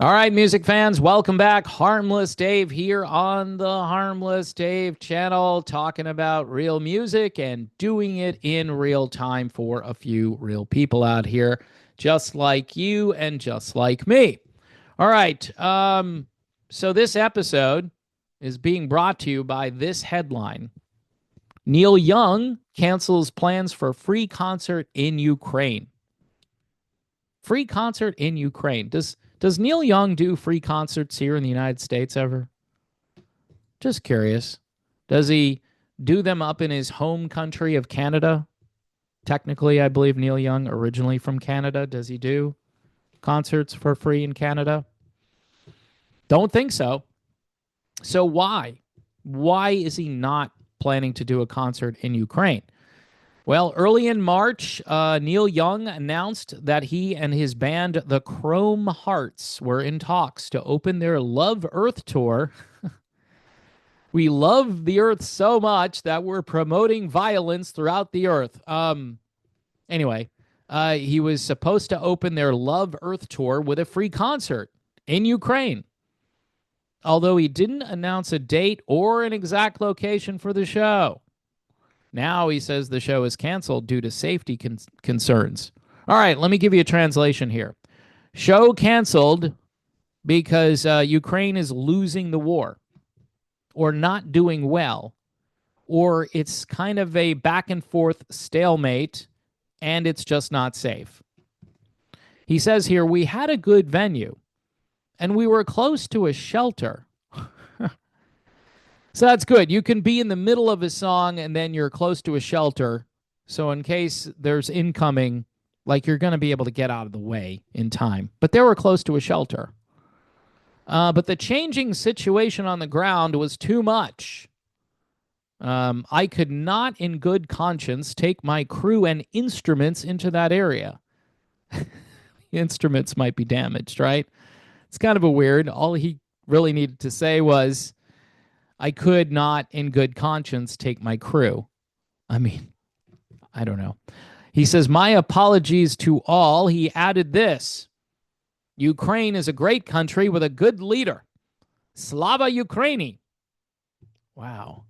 All right, music fans, welcome back. Harmless Dave here on the Harmless Dave channel, talking about real music and doing it in real time for a few real people out here, just like you and just like me. All right, so this episode is being brought to you by this headline. Neil Young cancels plans for free concert in Ukraine. Free concert in Ukraine. Does Neil Young do free concerts here in the United States ever? Just curious. Does he do them up in his home country of Canada? Technically, I believe Neil Young originally from Canada. Does he do concerts for free in Canada? Don't think so. So why? Why is he not planning to do a concert in Ukraine? Well, early in March, Neil Young announced that he and his band, the Chrome Hearts, were in talks to open their Love Earth tour. We love the Earth so much that we're promoting violence throughout the Earth. Anyway, he was supposed to open their Love Earth tour with a free concert in Ukraine, although he didn't announce a date or an exact location for the show. Now he says the show is canceled due to safety concerns. All right, let me give you a translation here. Show canceled because Ukraine is losing the war or not doing well, or it's kind of a back and forth stalemate and it's just not safe. He says here, we had a good venue and we were close to a shelter. So that's good. You can be in the middle of a song and then you're close to a shelter. So in case there's incoming, like you're going to be able to get out of the way in time. But they were close to a shelter. But the changing situation on the ground was too much. I could not in good conscience take my crew and instruments into that area. Instruments might be damaged, right? It's kind of a weird. All he really needed to say was, I could not, in good conscience, take my crew. I mean, I don't know. He says, my apologies to all. He added this. Ukraine is a great country with a good leader. Slava Ukraini. Wow.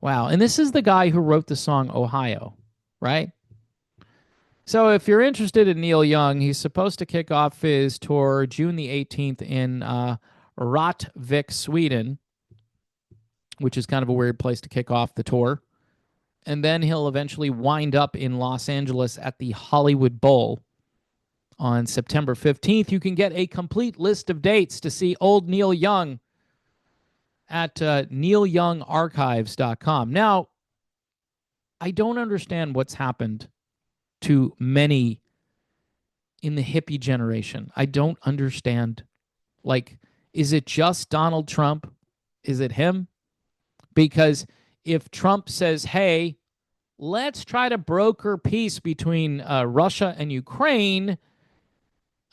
Wow. And this is the guy who wrote the song Ohio, right? So if you're interested in Neil Young, he's supposed to kick off his tour June the 18th in Rättvik, Sweden, which is kind of a weird place to kick off the tour. And then he'll eventually wind up in Los Angeles at the Hollywood Bowl on September 15th. You can get a complete list of dates to see old Neil Young at neilyoungarchives.com. Now, I don't understand what's happened to many in the hippie generation. I don't understand. Like, is it just Donald Trump? Is it him? Because if Trump says, hey, let's try to broker peace between Russia and Ukraine,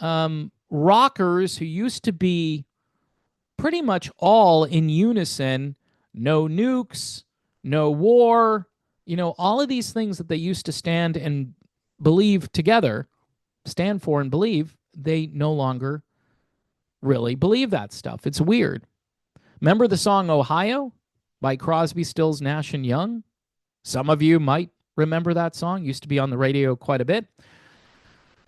rockers who used to be pretty much all in unison, no nukes, no war, all of these things that they used to stand and believe together, stand for and believe, they no longer really believe that stuff. It's weird. Remember the song Ohio by Crosby, Stills, Nash and Young? Some of you might remember that song. Used to be on the radio quite a bit.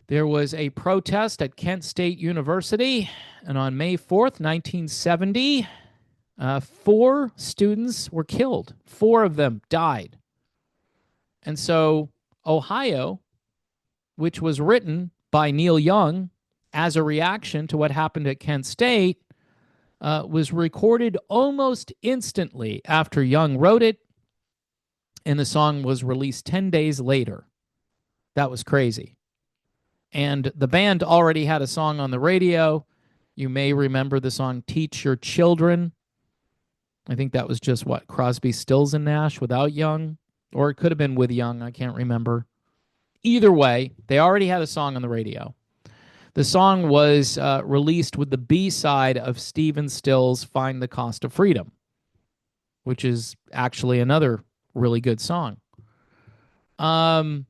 There was a protest at Kent State University, and on May 4th, 1970, 4 students were killed. 4 of them died. And so Ohio, which was written by Neil Young as a reaction to what happened at Kent State, was recorded almost instantly after Young wrote it, and the song was released 10 days later. That was crazy. And the band already had a song on the radio. You may remember the song Teach Your Children. I think that was just what, Crosby, Stills, and Nash without Young? Or it could have been with Young, I can't remember. Either way, they already had a song on the radio. The song was released with the B-side of Stephen Stills' Find the Cost of Freedom, which is actually another really good song. I'm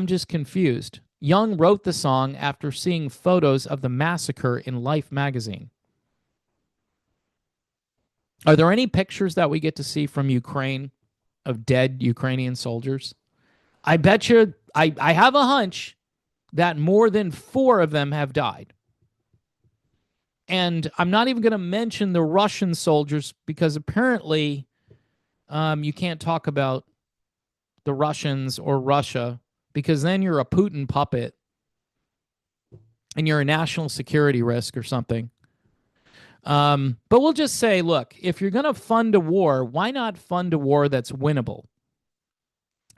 just confused. Young wrote the song after seeing photos of the massacre in Life magazine. Are there any pictures that we get to see from Ukraine of dead Ukrainian soldiers? I bet you, I have a hunch that more than 4 of them have died. And I'm not even going to mention the Russian soldiers because apparently you can't talk about the Russians or Russia because then you're a Putin puppet and you're a national security risk or something. But we'll just say, look, if you're going to fund a war, why not fund a war that's winnable?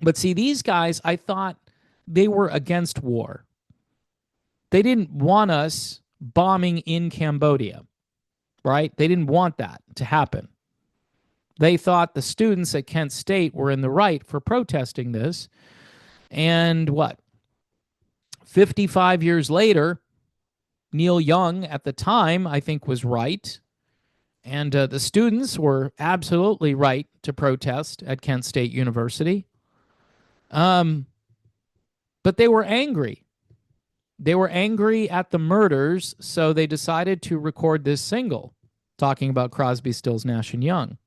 But see, these guys, I thought they were against war. They didn't want us bombing in Cambodia, right? They didn't want that to happen. They thought the students at Kent State were in the right for protesting this. And what? 55 years later, Neil Young at the time, I think, was right. And the students were absolutely right to protest at Kent State University. But they were angry. They were angry at the murders, so they decided to record this single talking about Crosby, Stills, Nash, and Young.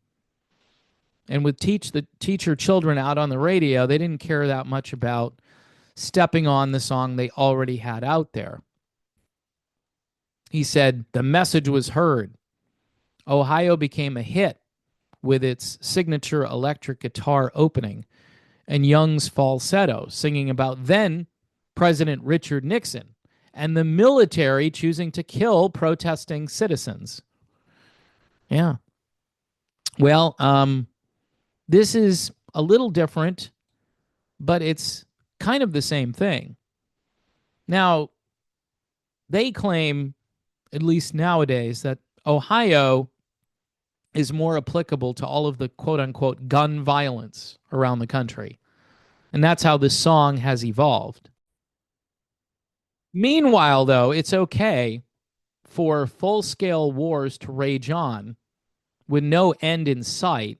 And with Teach Your Children out on the radio, they didn't care that much about stepping on the song they already had out there. He said, the message was heard. Ohio became a hit with its signature electric guitar opening and Young's falsetto, singing about then President Richard Nixon and the military choosing to kill protesting citizens. Yeah. Well, this is a little different, but it's kind of the same thing. Now, they claim, at least nowadays, that Ohio is more applicable to all of the quote-unquote gun violence around the country. And that's how this song has evolved. Meanwhile, though, it's okay for full-scale wars to rage on with no end in sight.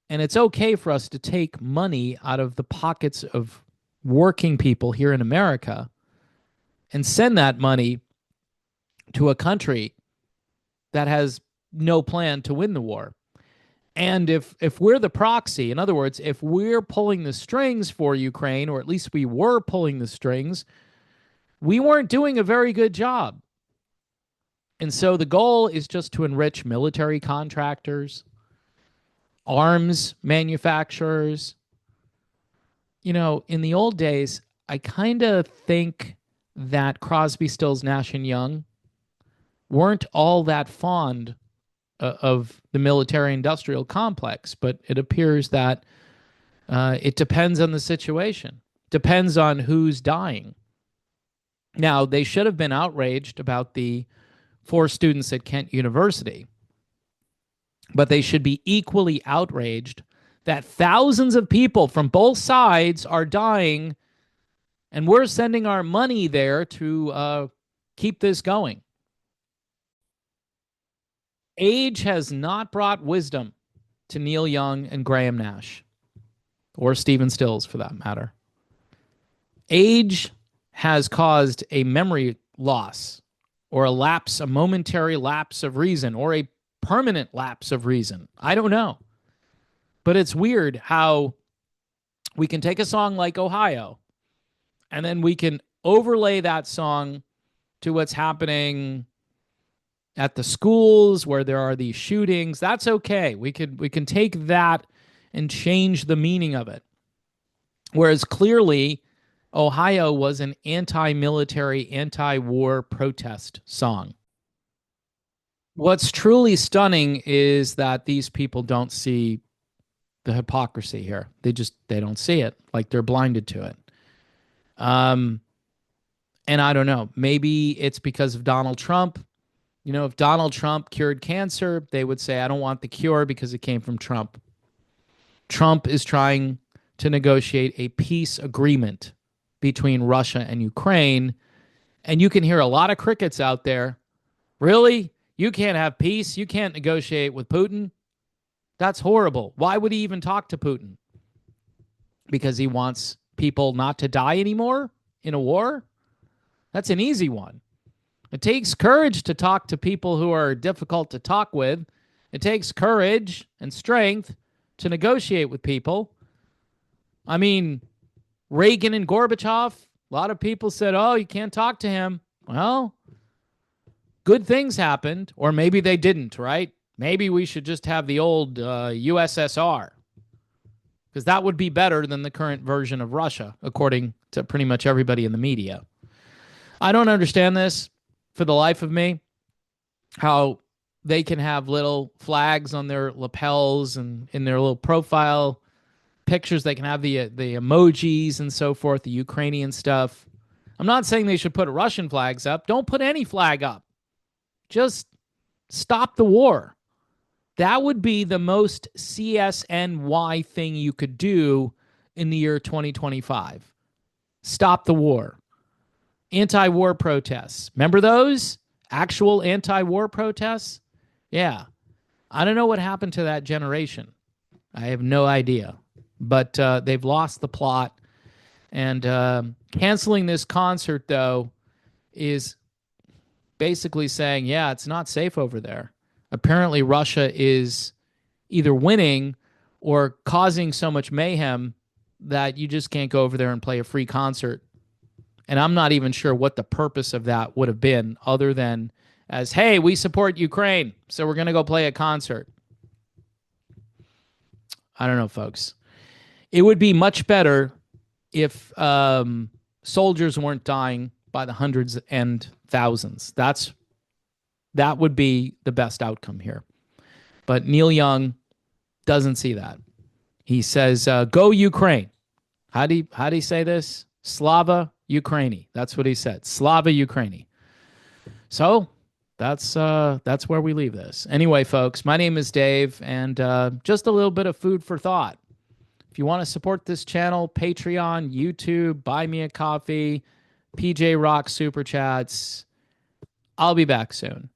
And it's okay for us to take money out of the pockets of working people here in America and send that money to a country that has no plan to win the war. And if we're the proxy, in other words, if we're pulling the strings for Ukraine, or at least we were pulling the strings, we weren't doing a very good job. And so the goal is just to enrich military contractors, arms manufacturers. You know, in the old days, I kind of think that Crosby, Stills, Nash, and Young weren't all that fond of the military-industrial complex, but it appears that it depends on the situation, depends on who's dying. Now, they should have been outraged about the 4 students at Kent University, but they should be equally outraged that thousands of people from both sides are dying, and we're sending our money there to keep this going. Age has not brought wisdom to Neil Young and Graham Nash, or Stephen Stills for that matter. Age has caused a memory loss, or a momentary lapse of reason, or a permanent lapse of reason. I don't know. But it's weird how we can take a song like Ohio, and then we can overlay that song to what's happening at the schools where there are these shootings. That's okay. We can take that and change the meaning of it. Whereas clearly, Ohio was an anti-military, anti-war protest song. What's truly stunning is that these people don't see the hypocrisy here. They don't see it. Like, they're blinded to it. And I don't know. Maybe it's because of Donald Trump. You know, if Donald Trump cured cancer, they would say, I don't want the cure because it came from Trump. Trump is trying to negotiate a peace agreement between Russia and Ukraine. And you can hear a lot of crickets out there. Really? You can't have peace? You can't negotiate with Putin? That's horrible. Why would he even talk to Putin? Because he wants people not to die anymore? in a war? That's an easy one. It takes courage to talk to people who are difficult to talk with. It takes courage and strength to negotiate with people. I mean, Reagan and Gorbachev, a lot of people said, oh, you can't talk to him. Well, good things happened, or maybe they didn't, right? Maybe we should just have the old USSR, because that would be better than the current version of Russia, according to pretty much everybody in the media. I don't understand this for the life of me, how they can have little flags on their lapels and in their little profile pictures. They can have the emojis and so forth, the Ukrainian stuff. I'm not saying they should put Russian flags up. Don't put any flag up. Just stop the war. That would be the most CSNY thing you could do in the year 2025. Stop the war. Anti-war protests. Remember those? Actual anti-war protests? Yeah. I don't know what happened to that generation. I have no idea. But they've lost the plot. And canceling this concert, though, is basically saying, yeah, it's not safe over there. Apparently, Russia is either winning or causing so much mayhem that you just can't go over there and play a free concert. And I'm not even sure what the purpose of that would have been, other than as, hey, we support Ukraine, so we're going to go play a concert. I don't know, folks. It would be much better if soldiers weren't dying by the hundreds and thousands. That would be the best outcome here. But Neil Young doesn't see that. He says, go Ukraine. How do you say this? Slava Ukraini. That's what he said. Slava Ukraini. So that's where we leave this. Anyway, folks, my name is Dave, and just a little bit of food for thought. If you want to support this channel, Patreon, YouTube, Buy Me a Coffee, PJ Rock Super Chats, I'll be back soon.